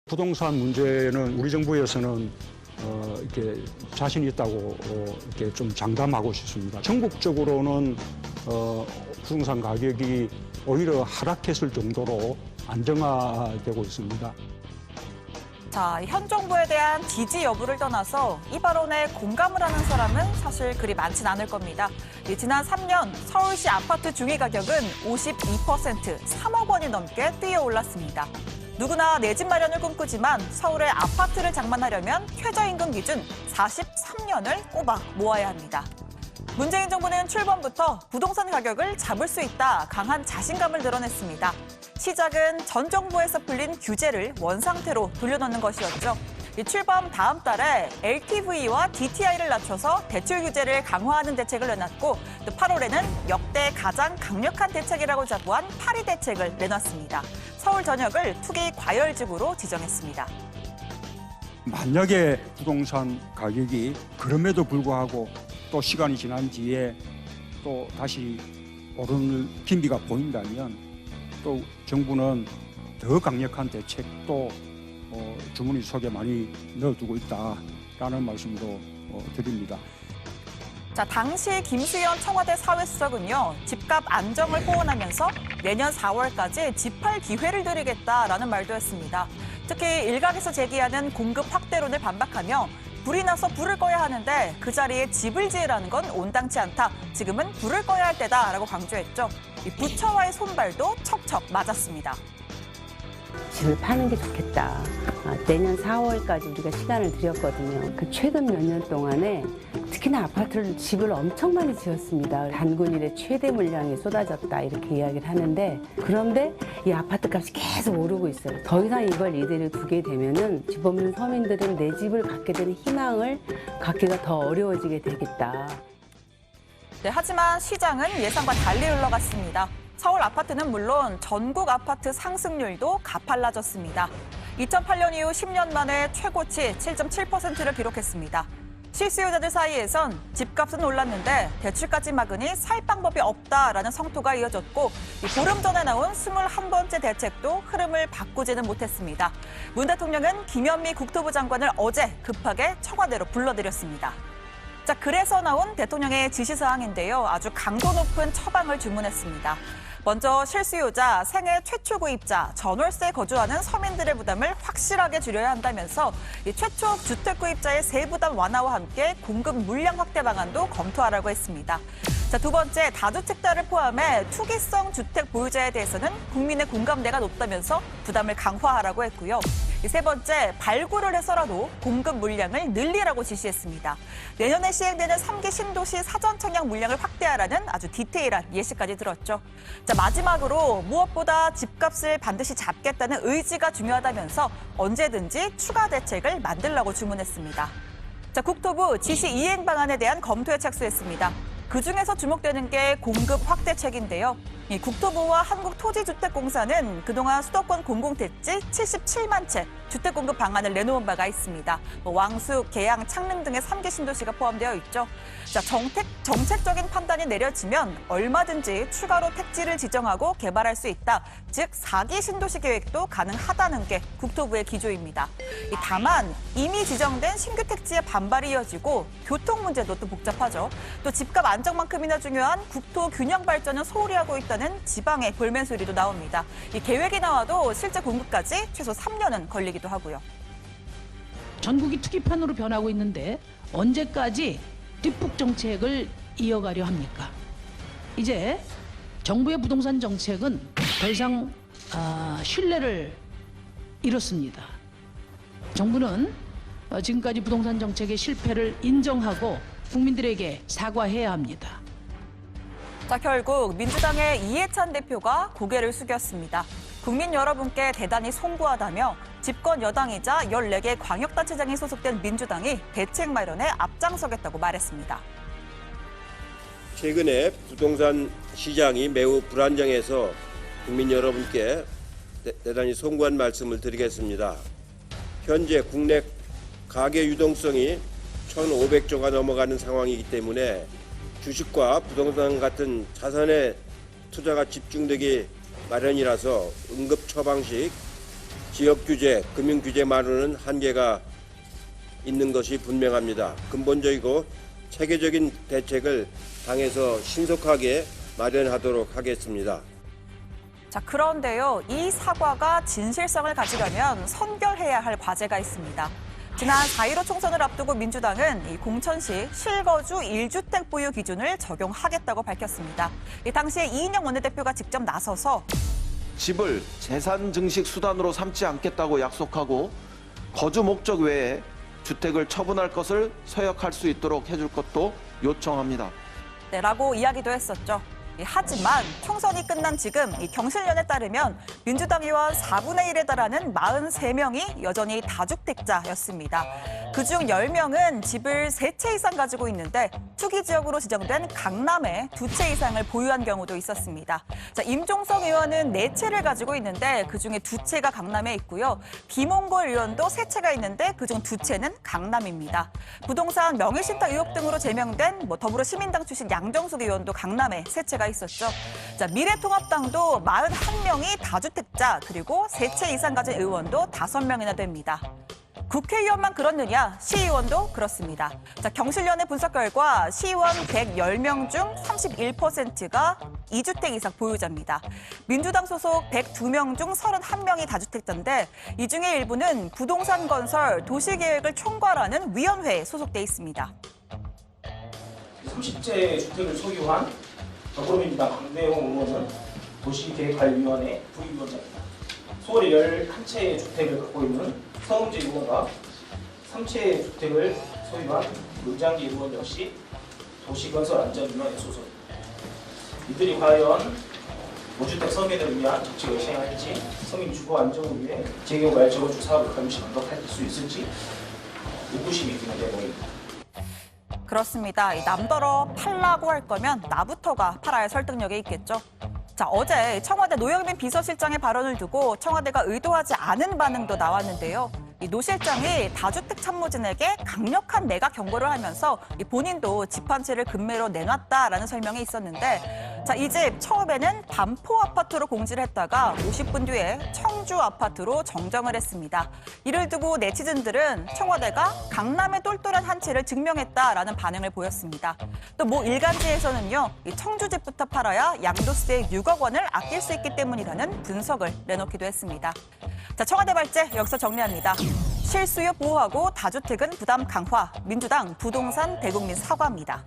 부동산 문제는 우리 정부에서는 이렇게 자신이 있다고 이렇게 좀 장담하고 싶습니다. 전국적으로는 부동산 가격이 오히려 하락했을 정도로 안정화되고 있습니다. 자, 현 정부에 대한 지지 여부를 떠나서 이 발언에 공감을 하는 사람은 사실 그리 많진 않을 겁니다. 지난 3년 서울시 아파트 중위 가격은 52%, 3억 원이 넘게 뛰어올랐습니다. 누구나 내 집 마련을 꿈꾸지만 서울의 아파트를 장만하려면 최저임금 기준 43년을 꼬박 모아야 합니다. 문재인 정부는 출범부터 부동산 가격을 잡을 수 있다 강한 자신감을 드러냈습니다. 시작은 전 정부에서 풀린 규제를 원상태로 돌려놓는 것이었죠. 출범 다음 달에 LTV와 DTI를 낮춰서 대출 규제를 강화하는 대책을 내놨고 또 8월에는 역대 가장 강력한 대책이라고 자부한 파리 대책을 내놨습니다. 서울 전역을 투기 과열지구로 지정했습니다. 만약에 부동산 가격이 그럼에도 불구하고 또 시간이 지난 뒤에 또 다시 오르는 기미가 보인다면 또 정부는 더 강력한 대책도 주머니 속에 많이 넣어두고 있다라는 말씀도 드립니다. 자, 당시 김수현 청와대 사회수석은요, 집값 안정을 호언하면서 내년 4월까지 집할 기회를 드리겠다라는 말도 했습니다. 특히 일각에서 제기하는 공급 확대론을 반박하며 불이 나서 불을 꺼야 하는데 그 자리에 집을 지으라는 건 온당치 않다. 지금은 불을 꺼야 할 때다라고 강조했죠. 이 부처와의 손발도 척척 맞았습니다. 집을 파는 게 좋겠다. 내년 4월까지 우리가 시간을 드렸거든요. 그 최근 몇 년 동안에 특히나 집을 엄청 많이 지었습니다. 단군 이래 최대 물량이 쏟아졌다 이렇게 이야기를 하는데 그런데 이 아파트 값이 계속 오르고 있어요. 더 이상 이걸 이대로 두게 되면은 집 없는 서민들은 내 집을 갖게 되는 희망을 갖기가 더 어려워지게 되겠다. 네, 하지만 시장은 예상과 달리 흘러갔습니다. 서울 아파트는 물론 전국 아파트 상승률도 가팔라졌습니다. 2008년 이후 10년 만에 최고치 7.7%를 기록했습니다. 실수요자들 사이에선 집값은 올랐는데 대출까지 막으니 살 방법이 없다라는 성토가 이어졌고 보름 전에 나온 21번째 대책도 흐름을 바꾸지는 못했습니다. 문 대통령은 김현미 국토부 장관을 어제 급하게 청와대로 불러들였습니다. 자, 그래서 나온 대통령의 지시사항인데요. 아주 강도 높은 처방을 주문했습니다. 먼저 실수요자, 생애 최초 구입자, 전월세 거주하는 서민들의 부담을 확실하게 줄여야 한다면서 이 최초 주택 구입자의 세부담 완화와 함께 공급 물량 확대 방안도 검토하라고 했습니다. 자, 두 번째, 다주택자를 포함해 투기성 주택 보유자에 대해서는 국민의 공감대가 높다면서 부담을 강화하라고 했고요. 세 번째, 발굴을 해서라도 공급 물량을 늘리라고 지시했습니다. 내년에 시행되는 3기 신도시 사전 청약 물량을 확대하라는 아주 디테일한 예시까지 들었죠. 자, 마지막으로 무엇보다 집값을 반드시 잡겠다는 의지가 중요하다면서 언제든지 추가 대책을 만들라고 주문했습니다. 자, 국토부 지시 이행 방안에 대한 검토에 착수했습니다. 그중에서 주목되는 게 공급 확대책인데요. 이 국토부와 한국토지주택공사는 그동안 수도권 공공택지 77만 채 주택 공급 방안을 내놓은 바가 있습니다. 왕숙, 계양, 창릉 등의 3기 신도시가 포함되어 있죠. 자, 정책적인 판단이 내려지면 얼마든지 추가로 택지를 지정하고 개발할 수 있다. 즉 4기 신도시 계획도 가능하다는 게 국토부의 기조입니다. 다만 이미 지정된 신규 택지의 반발이 이어지고 교통 문제도 또 복잡하죠. 또 집값 안정만큼이나 중요한 국토 균형 발전은 소홀히 하고 있다는 지방의 볼멘 소리도 나옵니다. 이 계획이 나와도 실제 공급까지 최소 3년은 걸리기도 하고요. 전국이 투기판으로 변하고 있는데 언제까지 뒷북 정책을 이어가려 합니까? 이제 정부의 부동산 정책은 더 이상 신뢰를 잃었습니다. 정부는 지금까지 부동산 정책의 실패를 인정하고 국민들에게 사과해야 합니다. 자, 결국 민주당의 이해찬 대표가 고개를 숙였습니다. 국민 여러분께 대단히 송구하다며 집권 여당이자 14개 광역단체장이 소속된 민주당이 대책 마련에 앞장서겠다고 말했습니다. 최근에 부동산 시장이 매우 불안정해서 국민 여러분께 대단히 송구한 말씀을 드리겠습니다. 현재 국내 가계 유동성이 1,500조가 넘어가는 상황이기 때문에 주식과 부동산 같은 자산의 투자가 집중되기 마련이라서 응급 처방식 지역 규제, 금융 규제만으로는 한계가 있는 것이 분명합니다. 근본적이고 체계적인 대책을 당에서 신속하게 마련하도록 하겠습니다. 자, 그런데요, 이 사과가 진실성을 가지려면 선결해야 할 과제가 있습니다. 지난 4.15 총선을 앞두고 민주당은 이 공천시 실거주 1주택 보유 기준을 적용하겠다고 밝혔습니다. 이 당시에 이인영 원내대표가 직접 나서서 집을 재산 증식 수단으로 삼지 않겠다고 약속하고 거주 목적 외에 주택을 처분할 것을 서약할 수 있도록 해줄 것도 요청합니다. 네, 라고 이야기도 했었죠. 하지만 총선이 끝난 지금 이 경실련에 따르면 민주당 의원 4분의 1에 달하는 43명이 여전히 다주택자였습니다. 그중 10명은 집을 3채 이상 가지고 있는데 투기 지역으로 지정된 강남에 2채 이상을 보유한 경우도 있었습니다. 자, 임종석 의원은 4채를 가지고 있는데 그중에 2채가 강남에 있고요. 비몽골 의원도 3채가 있는데 그중 2채는 강남입니다. 부동산 명의신탁 의혹 등으로 제명된 더불어시민당 출신 양정숙 의원도 강남에 3채가 있었죠. 자, 미래통합당도 41명이 다주택자 그리고 3채 이상 가진 의원도 5명이나 됩니다. 국회의원만 그렇느냐? 시의원도 그렇습니다. 자, 경실련의 분석 결과 시의원 110명 중 31%가 2주택 이상 보유자입니다. 민주당 소속 102명 중 31명이 다주택자인데 이 중에 일부는 부동산 건설 도시계획을 총괄하는 위원회에 소속돼 있습니다. 30채 주택을 소유한 더불어민주당 강대용 의원은 도시계획관리위원회 부위원장입니다. 서울에 11채의 주택을 갖고 있는 서은재 의원과 3채의 주택을 소유한 문장기 의원 역시 도시건설안전위원회 소속입니다. 이들이 과연 무주택 서민을 위한 정책을 시행할지, 서민 주거 안정을 위해 재개발 재건축 사업을 감시 감독할 수 있을지 의구심이 드는 대목입니다. 그렇습니다. 남더러 팔라고 할 거면 나부터가 팔아야 설득력이 있겠죠. 자, 어제 청와대 노영민 비서실장의 발언을 두고 청와대가 의도하지 않은 반응도 나왔는데요. 이 노 실장이 다주택 참모진에게 강력한 내각 경고를 하면서 본인도 집 한 채를 금매로 내놨다라는 설명이 있었는데, 자, 이 집 처음에는 반포 아파트로 공지를 했다가 50분 뒤에 청주 아파트로 정정을 했습니다. 이를 두고 네티즌들은 청와대가 강남의 똘똘한 한 채를 증명했다라는 반응을 보였습니다. 또 모 일간지에서는요, 이 청주 집부터 팔아야 양도세 6억 원을 아낄 수 있기 때문이라는 분석을 내놓기도 했습니다. 자, 청와대 발제 여기서 정리합니다. 실수요 보호하고 다주택은 부담 강화. 민주당 부동산 대국민 사과입니다.